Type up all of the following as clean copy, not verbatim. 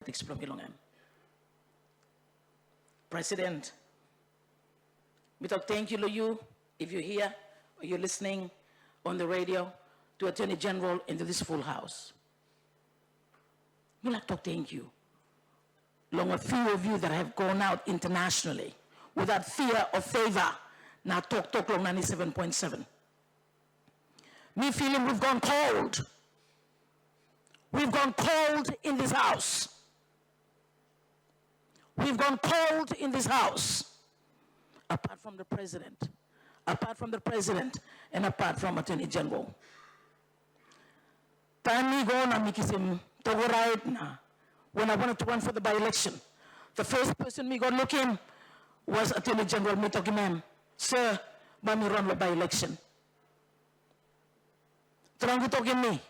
politics plomilongem. President, we talk thank you to you if you're here or you're listening on the radio to Attorney General into this full house. We like to thank you. Long a few of you that have gone out internationally without fear or favor. Now talk long 97.7. Me feeling we've gone cold. We've gone cold in this house. We've gone cold in this house. Apart from the president. Apart from the president and apart from Attorney General. Time me go na mikisim togo right na. When I wanted to run for the by-election, the first person me go looking was Attorney General. Me talking him, sir, let me run the by-election. Turangu talking me.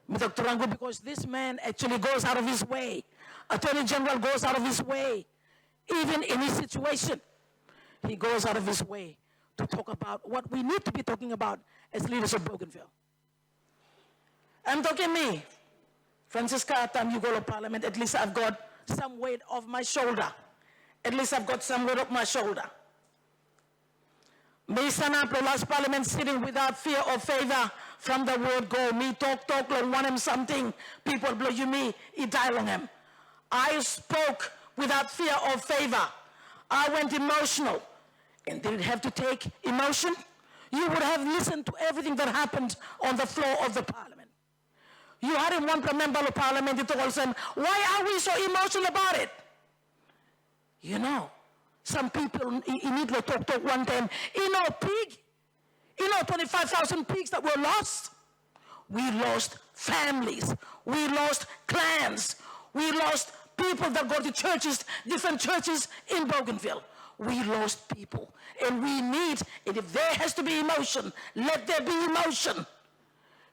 Me talk Turangu because this man actually goes out of his way. Attorney General goes out of his way. Even in his situation, he goes out of his way to talk about what we need to be talking about as leaders of Bougainville. I'm talking me. Francisca, time you go to Parliament, at least I've got some weight off my shoulder. At least I've got some weight off my shoulder. Me stand up the last Parliament sitting without fear or favor from the word go. Me talk, long want him something. People blow you me, he die long him. I spoke without fear or favor. I went emotional. And did it have to take emotion? You would have listened to everything that happened on the floor of the Parliament. You had him one member of Parliament, he told him, why are we so emotional about it? You know, some people need to talk one time. You know, 25,000 pigs that were lost. We lost families. We lost clans. We lost people that go to churches, different churches in Bougainville. We lost people. And we need, and if there has to be emotion, let there be emotion.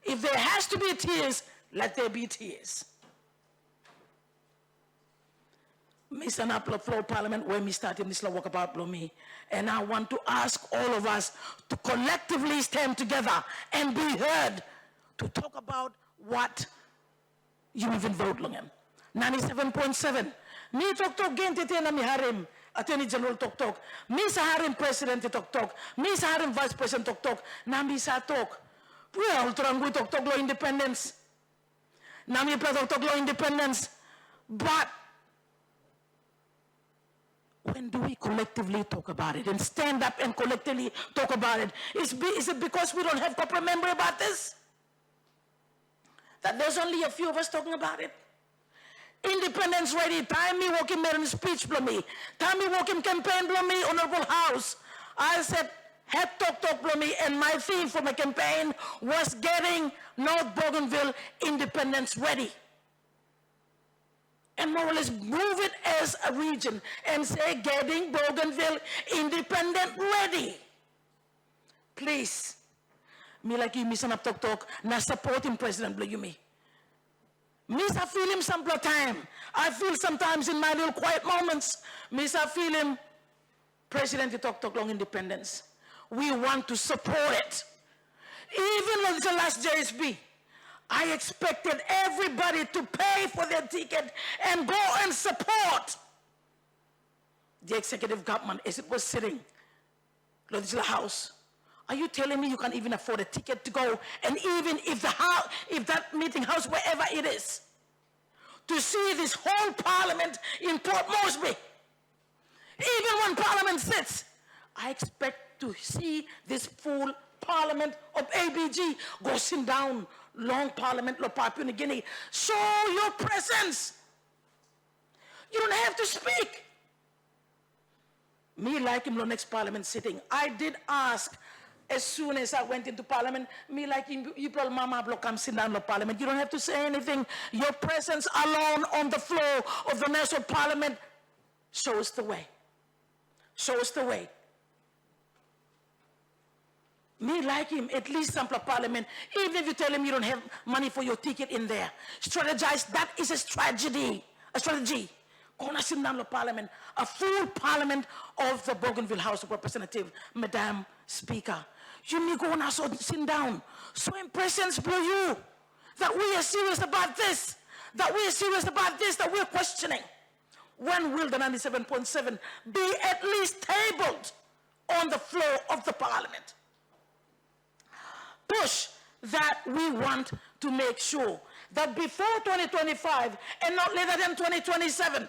If there has to be tears, let there be tears. Me stand up the floor Parliament where me started this walk about below me. And I want to ask all of us to collectively stand together and be heard to talk about what you even vote long. 97.7. Me talk gente na mi harim. Attorney General talk. Me sa harim President talk. Me sa harim Vice President talk. Na mi sa talk. Well, Turangu talk law independence. Na mi talk law independence. But when do we collectively talk about it and stand up and collectively talk about it? Is it because we don't have corporate memory about this? That there's only a few of us talking about it? Independence ready. Time me walking there in speech blow me. Time me walking campaign blow me, Honorable House. I said, head talk blow me, and my theme for my campaign was getting North Bougainville independence ready. And more or less move it as a region and say getting Bougainville independent ready. Please. Me like you, miss up talk, na supporting President Blue me. Miss I feel him some time. I feel sometimes in my little quiet moments, miss I feel him, President talk long independence. We want to support it. Even though it's the last JSB, I expected everybody to pay for their ticket and go and support the executive government as it was sitting in the House. Are you telling me you can't even afford a ticket to go? And even if that meeting house, wherever it is, to see this whole Parliament in Port Moresby, even when Parliament sits, I expect to see this full Parliament of ABG go sit down. Long Parliament, Papua New Guinea. Show your presence. You don't have to speak. Me like him the next Parliament sitting. I did ask as soon as I went into Parliament, me like him, you probably mama block come sit down in the Parliament. You don't have to say anything. Your presence alone on the floor of the National Parliament shows the way. Show us the way. Me like him, at least some Parliament, even if you tell him you don't have money for your ticket in there. Strategize, that is a strategy. Kona sit down the Parliament, a full Parliament of the Bougainville House of Representatives, Madam Speaker. You me go now so sit down. So impressions blow you that we are serious about this. that we're serious about this, that we're questioning. When will the 97.7 be at least tabled on the floor of the parliament? Push that we want to make sure that before 2025 and not later than 2027,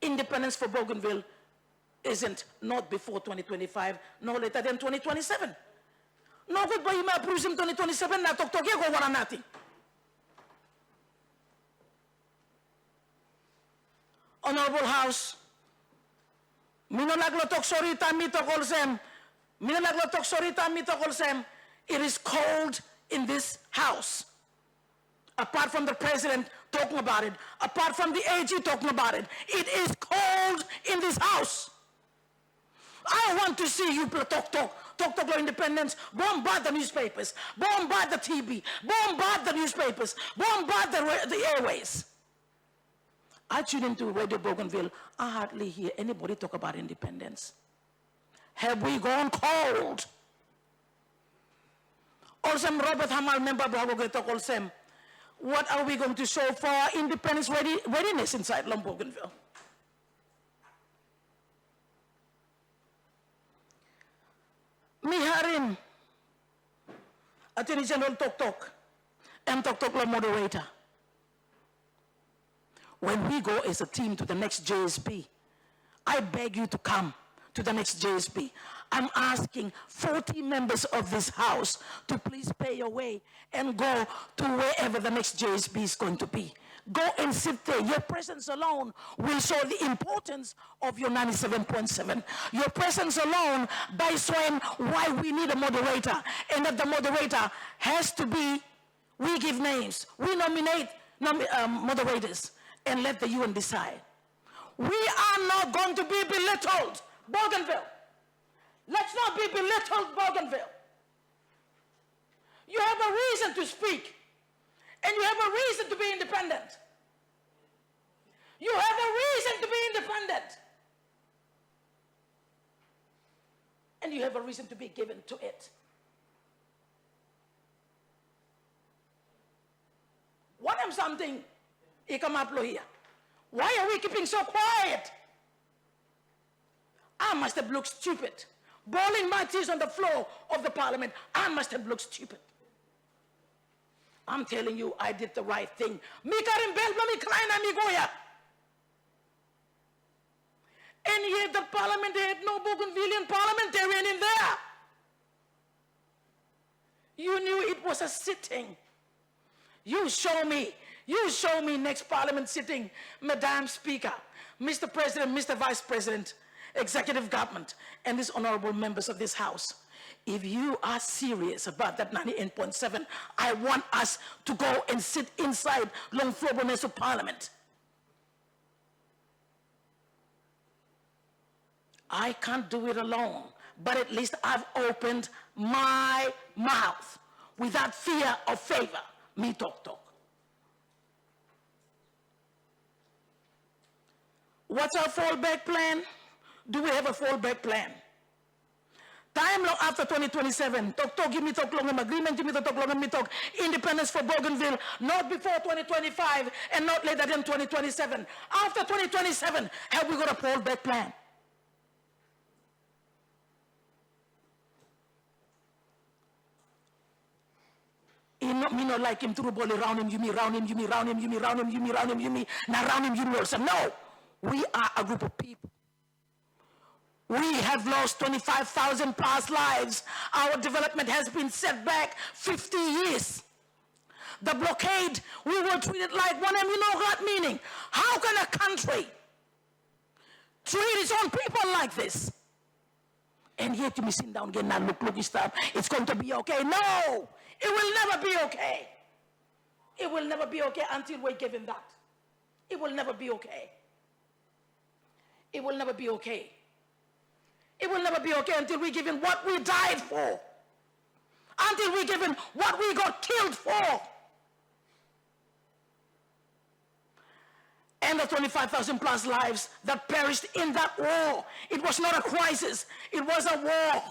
independence for Bougainville isn't not before 2025, no later than 2027. No good ba yung ma-approve 2027 na tok-tokya ko wala natin. Honorable House, minanaglotok sorita mito kolsem, minanaglotok sorita mito kolsem, it is cold in this house. Apart from the president talking about it, apart from the AG talking about it, it is cold in this house. I want to see you talk independence, bombard the newspapers, bombard the TV, bombard the newspapers, bombard the airways. I tune into Radio Bougainville, I hardly hear anybody talk about independence. Have we gone cold? Also, Robert Hamal, member of Bougainville, what are we going to show for our independence readiness inside Bougainville? Miharin, Attorney General Tok and Tok la moderator. When we go as a team to the next JSB, I beg you to come to the next JSB. I'm asking 40 members of this house to please pay your way and go to wherever the next JSB is going to be. Go and sit there. Your presence alone will show the importance of your 97.7. Your presence alone by showing why we need a moderator, and that the moderator has to be, we give names, we nominate moderators, and let the UN decide. We are not going to be belittled, Bougainville. Let's not be belittled, Bougainville. You have a reason to speak, and you have a reason to be independent. You have a reason to be independent. And you have a reason to be given to it. What am something? Here. Why are we keeping so quiet? I must have looked stupid. Bawling my tears on the floor of the parliament, I must have looked stupid. I'm telling you, I did the right thing. And yet the parliament had no Bougainvillian parliamentarian in there. You knew it was a sitting. You show me next parliament sitting, Madam Speaker, Mr. President, Mr. Vice President, executive government, and these honorable members of this house. If you are serious about that 98.7, I want us to go and sit inside Long Floboness of Parliament. I can't do it alone, but at least I've opened my mouth without fear or favor. Me talk. What's our fallback plan? Do we have a fallback plan? Time long after 2027, give me talk long agreement, give me talk long me talk independence for Bougainville, not before 2025 and not later than 2027. After 2027, have we got a fallback plan? Me not like him through ball around him, you me round him, you me round him, you me round him, you me round him, you me now round him, you me also. No, we are a group of people. We have lost 25,000 past lives. Our development has been set back 50 years. The blockade, we were treated like one, and you know what meaning? How can a country treat its own people like this? And yet you me sit down again, now look, stop. It's going to be okay. No, it will never be okay. It will never be okay until we're given that. It will never be okay. It will never be okay. It will never be okay until we're given what we died for. Until we're given what we got killed for. And the 25,000 plus lives that perished in that war. It was not a crisis. It was a war.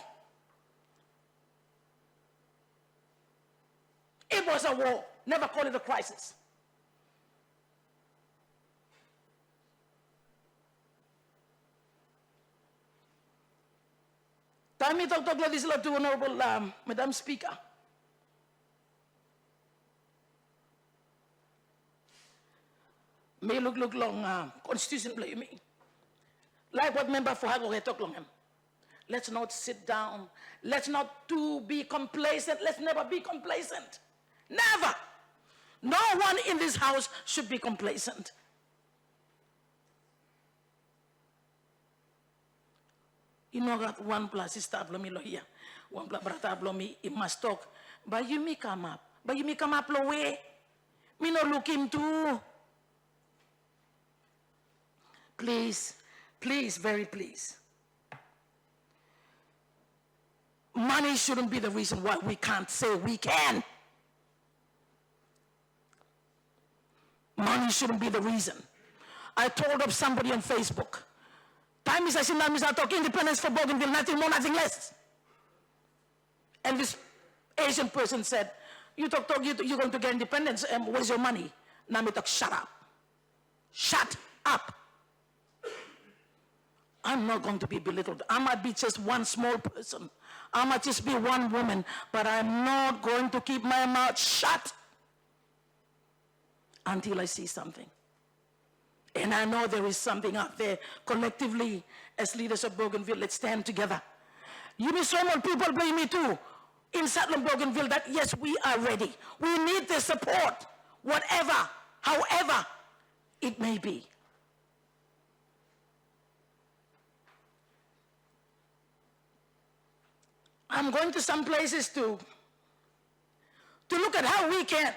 It was a war. Never call it a crisis. Time talk like this to Honorable Madam Speaker. May look long constitution play me. Like what member for Hago talk long him. Let's not sit down. Let's not be complacent. Let's never be complacent. Never. No one in this house should be complacent. You know that one plus sister blomi lo here. One plus brother blomi, it must talk. But you me come up. But you me come up lo way. Me no look him too. Please, please, very please. Money shouldn't be the reason why we can't say we can. Money shouldn't be the reason. I told up somebody on Facebook. Time is I talk independence for Bougainville, nothing more, nothing less. And this Asian person said, you're going to get independence, and where's your money? Now me talk, shut up. Shut up. I'm not going to be belittled. I might be just one small person. I might just be one woman, but I'm not going to keep my mouth shut until I see something. And I know there is something out there. Collectively, as leaders of Bougainville, let's stand together. You be so many people blame me too. In Southern Bougainville, that yes, we are ready. We need the support, whatever, however it may be. I'm going to some places to look at how we can.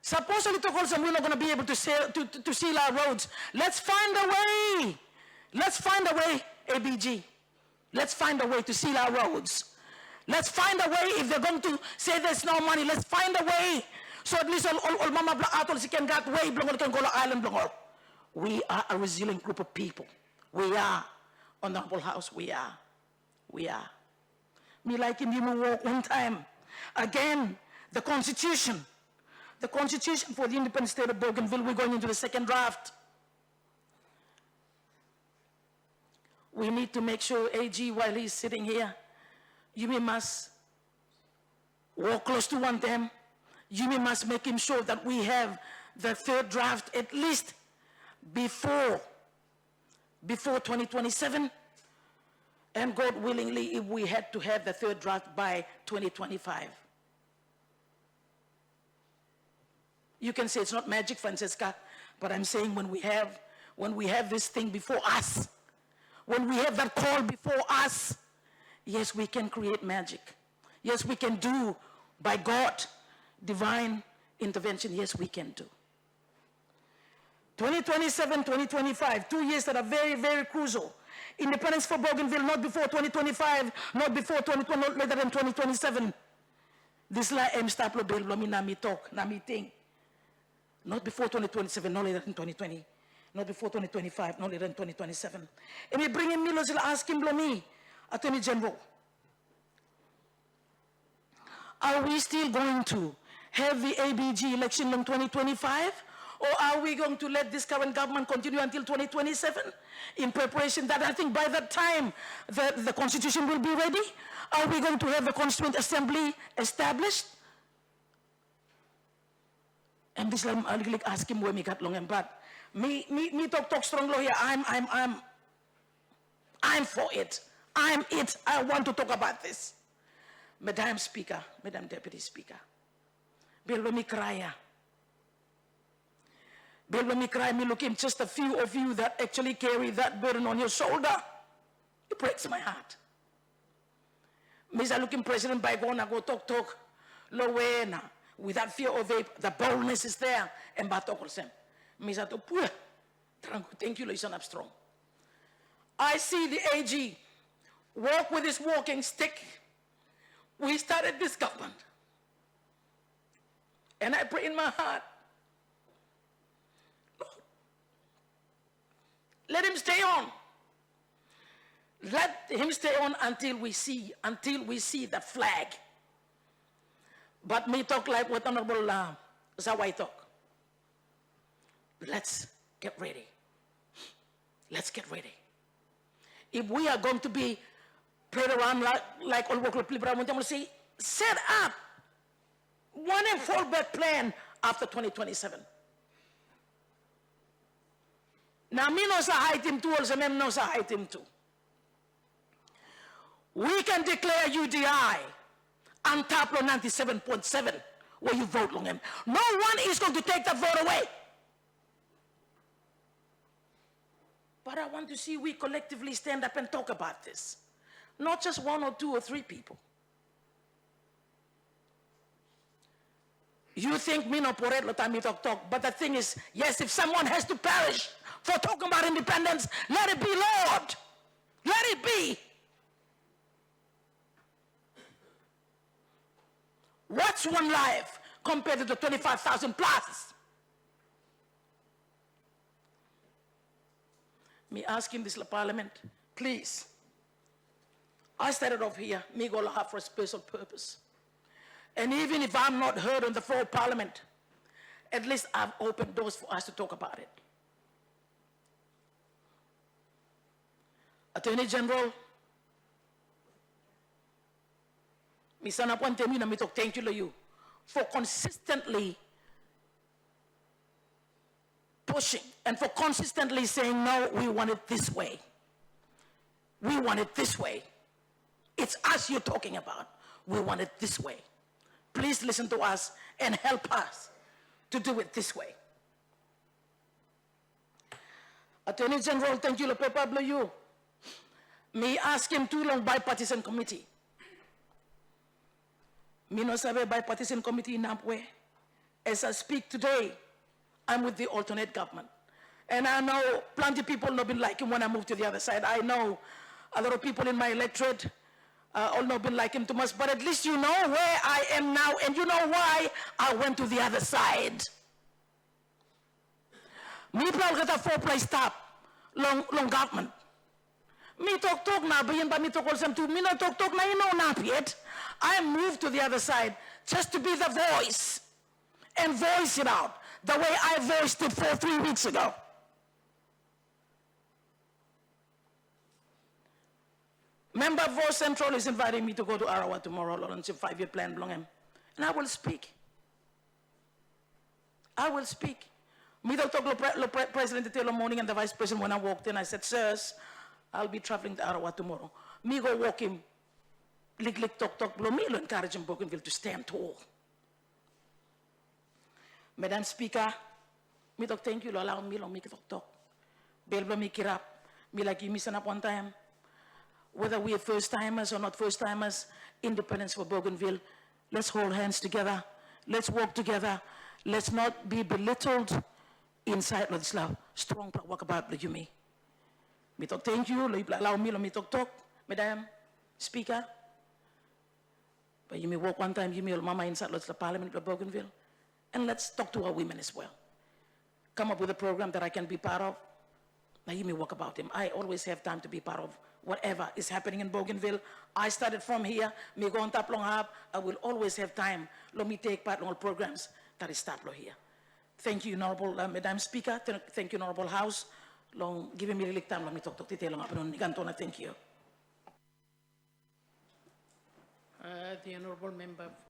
Supposedly, we're not going to be able to seal our roads. Let's find a way. Let's find a way, ABG. Let's find a way to seal our roads. Let's find a way. If they're going to say there's no money, let's find a way. So at least all mama atol si can get way can go to island blongor. We are a resilient group of people. We are. Honorable House, we are. We are. Me like him, you walk one time. Again, the Constitution for the independent state of Bougainville, we're going into the second draft. We need to make sure AG, while he's sitting here, you must walk close to one of them. You must make him sure that we have the third draft at least before 2027. And God willingly, if we had to have the third draft by 2025. You can say it's not magic, Francisca, but I'm saying when we have this thing before us, when we have that call before us, yes, we can create magic. Yes, we can do, by God, divine intervention. Yes, we can do. 2027, 2025, 2 years that are very, very crucial. Independence for Bougainville, not before 2025, not before 2020, not later than 2027. This la em stop lo bill, mi na mi talk, na mi think. Not before 2027, no later than 2020. Not before 2025, no later than 2027. And we bring him Milo sila ask him me, Attorney General. Are we still going to have the ABG election in 2025? Or are we going to let this current government continue until 2027 in preparation that I think by that time the Constitution will be ready? Are we going to have a Constituent Assembly established? And this I'm like ask him where me got long and bad. Me talk strong here. I'm for it. I'm it. I want to talk about this. Madam Speaker, Madam Deputy Speaker, Bill me cry. Bill, when me cry, me look him, just a few of you that actually carry that burden on your shoulder. It breaks my heart. Misa looking President Baigona go talk, Lowena, without fear of the boldness is there, and batokol sem. Misa to puh, thank you, Lison Armstrong. I see the AG walk with his walking stick. We started this government. And I pray in my heart, let him stay on. Let him stay on until we see the flag. But me talk like what Honorable Zawai talk. Let's get ready. Let's get ready. If we are going to be played around like all work people. I'm going to say, set up one and fallback plan after 2027. Now, me no sa item 2, also mem no sa item 2. We can declare UDI on top of 97.7 where you vote long him. No one is going to take that vote away. But I want to see we collectively stand up and talk about this. Not just 1 or 2 or 3 people. You think me no poret lo time talk, but the thing is, yes, if someone has to perish for talking about independence, let it be, Lord. Let it be. What's one life compared to the 25,000 plus? Me asking this parliament, please. I started off here, me go have for a special purpose. And even if I'm not heard on the floor of parliament, at least I've opened doors for us to talk about it. Attorney General, mi sana po na mi talk thank you to you for consistently pushing and for consistently saying, no, we want it this way. We want it this way. It's us you're talking about. We want it this way. Please listen to us and help us to do it this way. Attorney General, thank you, Pablo, you. Me ask him too long bipartisan committee. Me no sabe bipartisan committee in Napwe. As I speak today, I'm with the alternate government. And I know plenty of people not been liking when I move to the other side. I know a lot of people in my electorate all not been liking too much, but at least you know where I am now and you know why I went to the other side. Me plan kata 4-place stop long government. Me talk na bayan ba me talk also to me no talk na you know not yet. I moved to the other side just to be the voice and voice it out the way I voiced it 3 weeks ago. Member of Voice Central is inviting me to go to Arawa tomorrow on a 5-year plan belong him. And I will speak. I will speak. Me talk President Taylor morning and the Vice President when I walked in, I said, sirs, I'll be traveling to Arawa tomorrow. Me go walk him, lick, talk, blow. Me will encourage him Bougainville to stand tall. Madam Speaker, me talk thank you, allow me to make talk. Belba me kirap, me like you missing up one time. Whether we are first-timers or not first-timers, independence for Bougainville, let's hold hands together. Let's work together. Let's not be belittled inside of this love. Strong work about the me. Me talk thank you, allow me to talk, Madam Speaker. But you may walk one time, you may mama inside the Parliament of Bougainville. And let's talk to our women as well. Come up with a program that I can be part of. Now you may walk about him. I always have time to be part of whatever is happening in Bougainville. I started from here, me go on top long up. I will always have time. Let me take part in all programs that is start here. Thank you, Honorable Madam Speaker. Thank you, Honorable House. Long giving me really time. Let me talk detail long up. Thank you. The Honorable Member